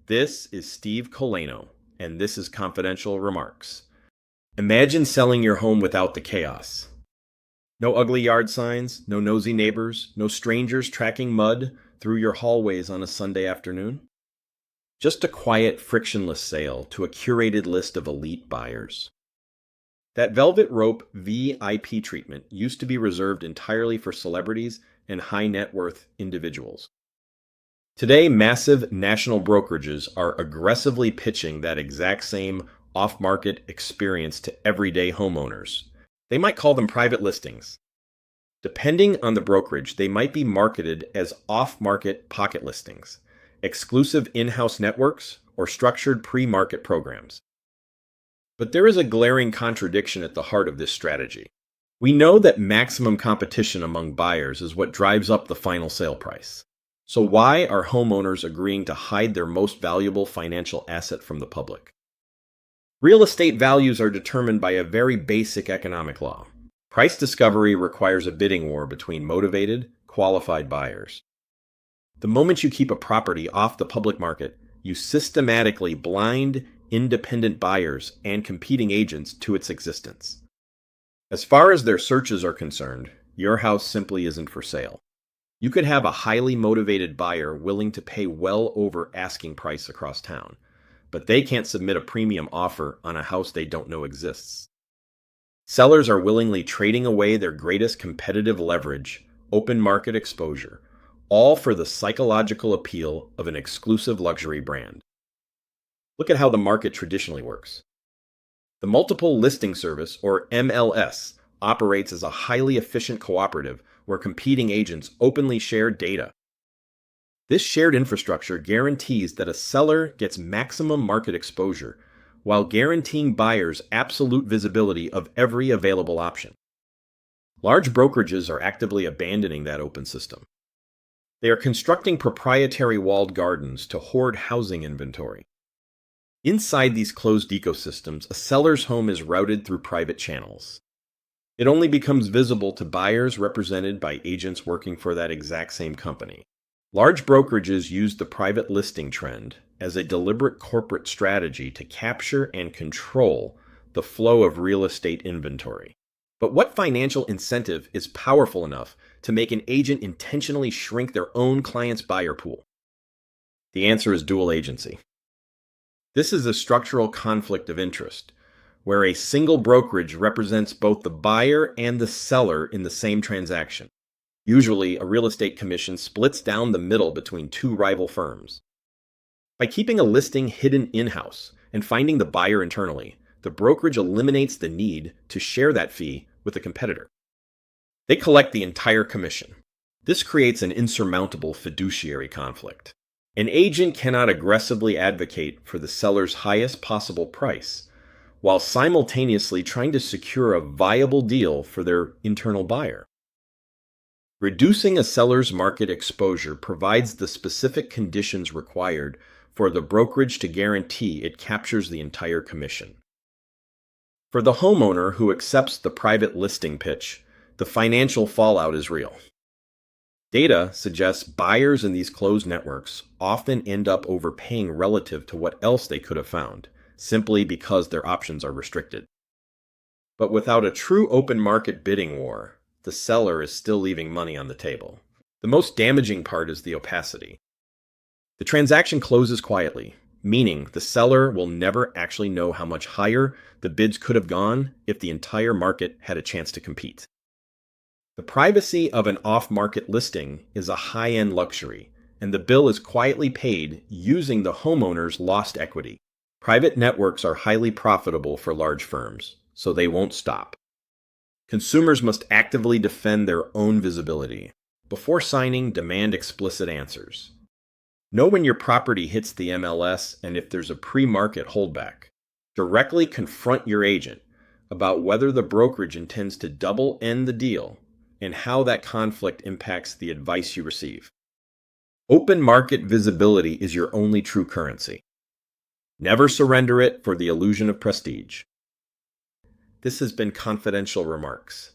This is Steve Colano, and this is Confidential Remarks. Imagine selling your home without the chaos. No ugly yard signs, no nosy neighbors, no strangers tracking mud through your hallways on a Sunday afternoon. Just a quiet, frictionless sale to a curated list of elite buyers. That velvet rope VIP treatment used to be reserved entirely for celebrities and high net worth individuals. Today, massive national brokerages are aggressively pitching that exact same off-market experience to everyday homeowners. They might call them private listings. Depending on the brokerage, they might be marketed as off-market pocket listings, exclusive in-house networks, or structured pre-market programs. But there is a glaring contradiction at the heart of this strategy. We know that maximum competition among buyers is what drives up the final sale price. So why are homeowners agreeing to hide their most valuable financial asset from the public? Real estate values are determined by a very basic economic law. Price discovery requires a bidding war between motivated, qualified buyers. The moment you keep a property off the public market, you systematically blind independent buyers and competing agents to its existence. As far as their searches are concerned, your house simply isn't for sale. You could have a highly motivated buyer willing to pay well over asking price across town, but they can't submit a premium offer on a house they don't know exists. Sellers are willingly trading away their greatest competitive leverage, open market exposure, all for the psychological appeal of an exclusive luxury brand. Look at how the market traditionally works. The Multiple Listing Service, or MLS, operates as a highly efficient cooperative where competing agents openly share data. This shared infrastructure guarantees that a seller gets maximum market exposure while guaranteeing buyers absolute visibility of every available option. Large brokerages are actively abandoning that open system. They are constructing proprietary walled gardens to hoard housing inventory. Inside these closed ecosystems, a seller's home is routed through private channels. It only becomes visible to buyers represented by agents working for that exact same company. Large brokerages use the private listing trend as a deliberate corporate strategy to capture and control the flow of real estate inventory. But what financial incentive is powerful enough to make an agent intentionally shrink their own client's buyer pool? The answer is dual agency. This is a structural conflict of interest, where a single brokerage represents both the buyer and the seller in the same transaction. Usually, a real estate commission splits down the middle between two rival firms. By keeping a listing hidden in-house and finding the buyer internally, the brokerage eliminates the need to share that fee with a competitor. They collect the entire commission. This creates an insurmountable fiduciary conflict. An agent cannot aggressively advocate for the seller's highest possible price, while simultaneously trying to secure a viable deal for their internal buyer. Reducing a seller's market exposure provides the specific conditions required for the brokerage to guarantee it captures the entire commission. For the homeowner who accepts the private listing pitch, the financial fallout is real. Data suggests buyers in these closed networks often end up overpaying relative to what else they could have found, simply because their options are restricted. But without a true open market bidding war, the seller is still leaving money on the table. The most damaging part is the opacity. The transaction closes quietly, meaning the seller will never actually know how much higher the bids could have gone if the entire market had a chance to compete. The privacy of an off-market listing is a high-end luxury, and the bill is quietly paid using the homeowner's lost equity. Private networks are highly profitable for large firms, so they won't stop. Consumers must actively defend their own visibility. Before signing, demand explicit answers. Know when your property hits the MLS and if there's a pre-market holdback. Directly confront your agent about whether the brokerage intends to double end the deal and how that conflict impacts the advice you receive. Open market visibility is your only true currency. Never surrender it for the illusion of prestige. This has been Confidential Remarks.